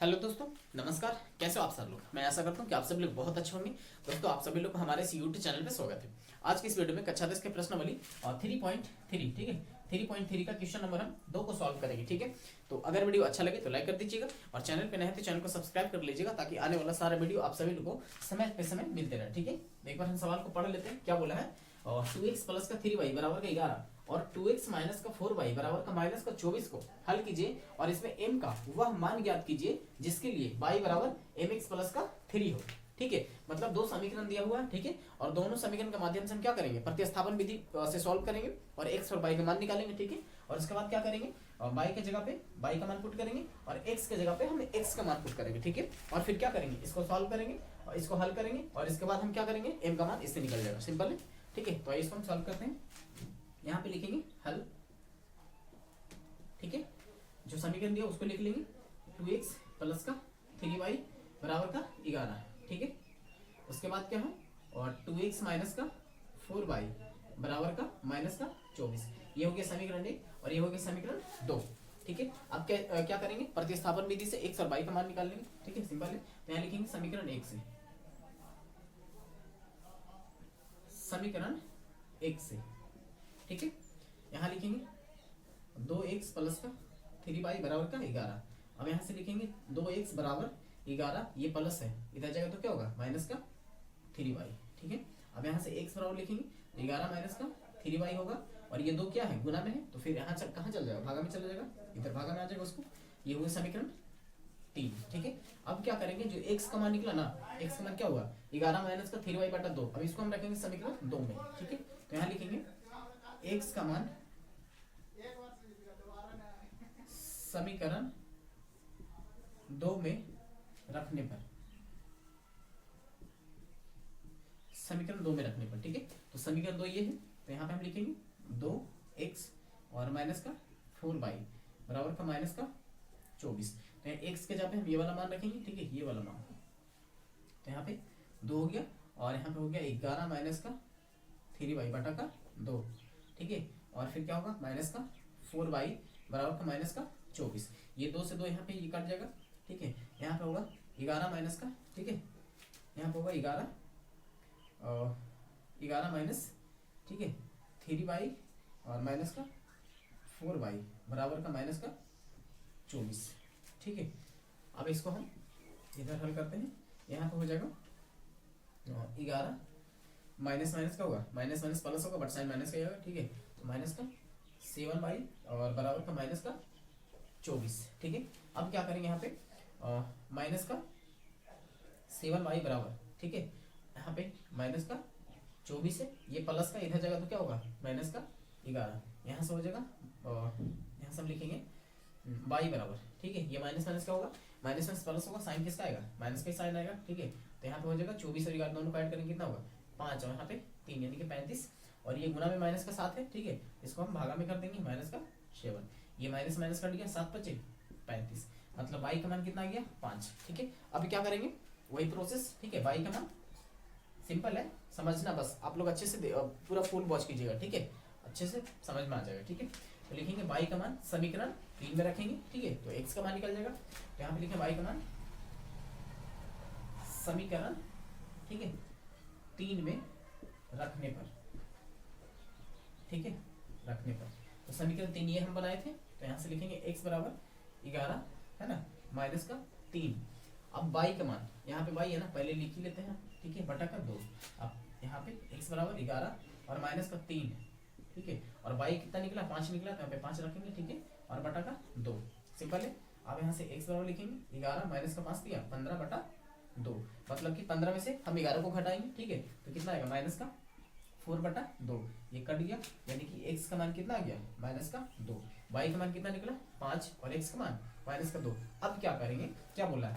Hello दोस्तों, नमस्कार। कैसे हो आप सब लोग? मैं आशा करता हूँ कि आप सभी लोग बहुत अच्छे होंगे। दोस्तों, आप सभी लोग को हमारे इस यूट्यूब चैनल पे स्वागत है। आज की इस वीडियो में कक्षा 10 के प्रश्नावली और 3.3, ठीक है, 3.3 का क्वेश्चन नंबर हम 2 को सॉल्व करेंगे, ठीक है। तो अगर वीडियो अच्छा लगे तो लाइक कर दीजिएगा और चैनल पे नए हैं तो चैनल को सब्सक्राइब कर लीजिएगा ताकि आने वाला सारा वीडियो आप सभी लोग को समय पे समय मिलते रहे, ठीक है। एक बार हम सवाल को पढ़ लेते हैं। क्या बोला है? और 2x प्लस का 3y बराबर का 11 और 2x माइनस का 4y बराबर का माइनस का 24 को हल कीजिए और इसमें m का वह मान ज्ञात कीजिए जिसके लिए y बराबर mx प्लस का 3 हो, ठीक है। मतलब दो समीकरण दिया हुआ है, ठीक है, और दोनों समीकरण के माध्यम से हम क्या करेंगे? प्रतिस्थापन विधि से सॉल्व करेंगे और x और y का मान निकालेंगे, ठीक है। और उसके बाद क्या करेंगे? y के जगह पे y का मान पुट करेंगे और x के जगह पे हम x का मान पुट करेंगे, ठीक है। और फिर क्या करेंगे? इसको सॉल्व करेंगे और इसको हल करेंगे और इसके बाद हम क्या करेंगे? m का मान इससे निकल जाएगा। सिंपल है, ठीक है। तो इसको हम सॉल्व करते हैं। यहाँ पे लिखेंगे हल, ठीक है। जो समीकरण दिया उसको लिख लेंगे 2x प्लस का 3y बराबर का 11, ठीक है। उसके बाद क्या है? और 2x माइनस का 4y बराबर का माइनस का 24। ये हो गया समीकरण 1 और ये हो गया समीकरण 2, ठीक है। अब क्या करेंगे? प्रतिस्थापन विधि से x और y का मान निकाल लेंगे, ठीक है। सिंपल है। तो यहाँ लिखेंगे समीकरण 1 से, समीकरण 1 से, ठीक है। यहाँ लिखेंगे 2x प्लस का 3y बराबर का 11। अब यहाँ से लिखेंगे 2x बराबर 11, ये प्लस है, इधर जाएगा तो क्या होगा? माइनस का 3y, ठीक है। अब यहाँ से x बराबर लिखेंगे 11 माइनस का 3y होगा और ये दो क्या है? गुना में है, तो फिर यहाँ कहाँ चल जाएगा? भागा में चला जाएगा, इधर भागा में आ जाएगा उसको। ये हुआ समीकरण 3, ठीक है। अब क्या करेंगे? जो x का मान निकला ना, x का मान क्या हुआ? 11 माइनस का 3y बटा 2। अब इसको हम रखेंगे समीकरण 2 में, ठीक है। तो यहाँ लिखेंगे x का मान समीकरण 2 में रखने पर, समीकरण 2 में रखने पर, ठीक है। तो समीकरण 2 ये है, तो यहाँ पे हम लिखेंगे 2x और माइनस का 4y बराबर का माइनस का 24। तो यहाँ x के जगह पे हम ये वाला मान रखेंगे, ठीक है, ये वाला मान। तो यहाँ पे 2 हो गया और यहाँ पे हो गया 11 माइनस का 3y बटा का 2, ठीक है। और फिर क्या होगा? माइनस का 4y बराबर का माइनस का 24। ये 2 से 2 यहाँ पे ये कट जाएगा, ठीक है। यहाँ पे होगा 11 माइनस का, ठीक है, यहाँ पे होगा 11 माइनस, ठीक है, 3y और माइनस का 4y बराबर का माइनस का 24, ठीक है। अब इसको हम इधर हल करते हैं। यहाँ पे हो जाएगा 11 माइनस माइनस का होगा, माइनस माइनस प्लस होगा, बट साइन माइनस का आएगा, ठीक है। तो माइनस का 7y और बराबर का माइनस का 24, ठीक है। अब क्या करेंगे? यहाँ पे माइनस का 7y बराबर, ठीक है, यहाँ पे माइनस का 24 है, ये प्लस का इधर जगह तो क्या होगा? माइनस का 11। यहाँ से हो जाएगा यहाँ से हम लिखेंगे y बराबर, ठीक है। ये माइनस माइनस का होगा, माइनस माइनस प्लस होगा, साइन किसका आएगा? माइनस का ही साइन आएगा, ठीक है। तो यहाँ पे हो जाएगा 24 और 11 दोनों को ऐड करेंगे, कितना होगा? 5 और यहाँ पे 3 यानी कि 35। और ये गुना में माइनस का 7 है, ठीक है। इसको हम भागा में कर देंगे, माइनस का 7। ये माइनस माइनस कट गया, 7 बचे 35, मतलब y का मान कितना आ गया? 5, ठीक है। अब क्या करेंगे? वही प्रोसेस, ठीक है। y का मान सिंपल है, समझना बस। आप लोग अच्छे से पूरा फुल वॉच कीजिएगा, ठीक है, अच्छे से समझ में आ जाएगा, ठीक है। तो लिखेंगे y का मान समीकरण 3 में रखेंगे, ठीक है। तो x का मान निकल जाएगा, तो यहाँ पे लिखें y का मान समीकरण, ठीक है, 3 में रखने पर, ठीक है, रखने पर। तो समीकरण 3 ये हम बनाए थे, तो यहाँ से लिखेंगे x बराबर 11, है ना, माइनस का 3। अब y का मान, यहाँ पे y है ना, पहले लिख ही लेते हैं, ठीक है, बटा का 2। अब यहाँ पे x बराबर 11 और माइनस का 3, ठीक है। और y कितना निकला? 5 निकला, तो यहाँ पे 5 रखेंगे, ठीक है, और बटा का 2। सिंपल है। अब यहाँ से x बराबर लिखेंगे 11 माइनस का 5 दिया 15 बटा 2, मतलब कि 15 में से हम 11 को घटाएंगे, ठीक है। तो कितना आएगा? माइनस का 4 बटा 2, ये कट गया, यानी कि x का मान कितना आ गया? माइनस का 2। y का मान कितना निकला? 5 और x का मान माइनस का 2। अब क्या करेंगे? क्या बोला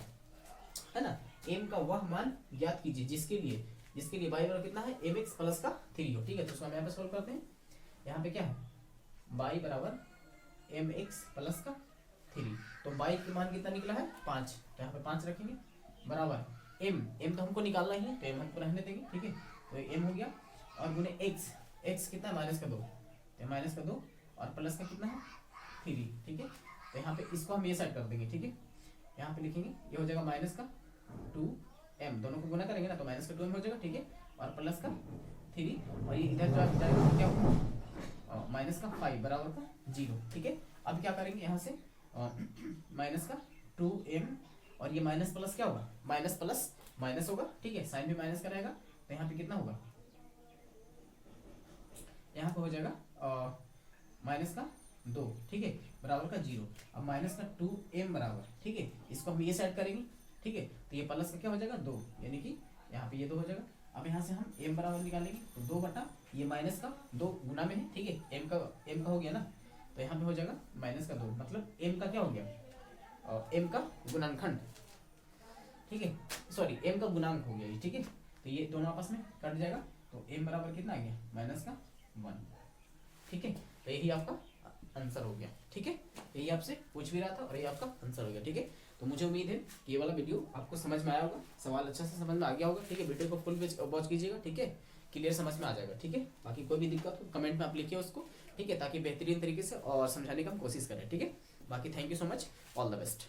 है ना, m का वह मान ज्ञात कीजिए जिसके लिए y बराबर कितना है? mx प्लस का 3 हो, ठीक है। तो उसको हम यहाँ पे सोल्व करते हैं। यहाँ पे क्या है? y बराबर mx प्लस का 3। तो y का मान कितना निकला है? 5, तो यहाँ पे 5 रखेंगे, बराबर m तो हमको निकालना ही है, तो m हमको रहने देंगे, ठीक है। तो m हो गया और गुने x कितना है? माइनस का 2, तो माइनस का 2 और प्लस का कितना है? 3, ठीक है। तो यहाँ पे इसको हम ये साइड कर देंगे, ठीक है। यहाँ पे लिखेंगे ये हो जाएगा माइनस का 2m, दोनों को गुना करेंगे ना तो माइनस का 2m हो जाएगा, ठीक है, और प्लस का 3, और ये इधर जो जाएगा क्या होगा माइनस का 5 बराबर का 0, ठीक है। अब क्या करेंगे यहाँ से माइनस का 2m, और ये माइनस प्लस क्या होगा, माइनस प्लस माइनस होगा, ठीक है, साइन भी माइनस का रहेगा, तो यहाँ पे कितना होगा, यहाँ पे हो जाएगा माइनस का 2, ठीक है, बराबर का 0। अब माइनस का 2m बराबर, ठीक है, इसको हम ये साइड करेंगे, ठीक है, तो ये प्लस का क्या हो जाएगा 2, यानी कि यहाँ पे ये 2 हो जाएगा। अब यहाँ से हम m बराबर निकालेंगे तो 2 बटा ये माइनस का 2 गुना में है, ठीक है, m का हो गया ना, तो यहाँ पे हो जाएगा माइनस का 2, मतलब m का क्या हो गया m का गुणनखंड, ठीक है, सॉरी m का गुणांक हो गया ये, ठीक है, तो ये दोनों आपस में कट जाएगा, तो m बराबर कितना आ गया माइनस का 1, ठीक है, तो यही आपका आंसर हो गया, ठीक है, यही आपसे पूछ भी रहा था और ये आपका आंसर हो गया, ठीक है। तो मुझे उम्मीद है कि ये वाला वीडियो आपको समझ में आया होगा, सवाल अच्छा से समझ में आ गया होगा, ठीक है, वीडियो को फुल वॉच कीजिएगा, ठीक है, क्लियर समझ में आ जाएगा, ठीक है। बाकी कोई भी दिक्कत हो कमेंट में आप लिखिए उसको, ठीक है, ताकि बेहतरीन तरीके से और समझाने का हम कोशिश करें, ठीक है। बाकी thank you so much, all the best.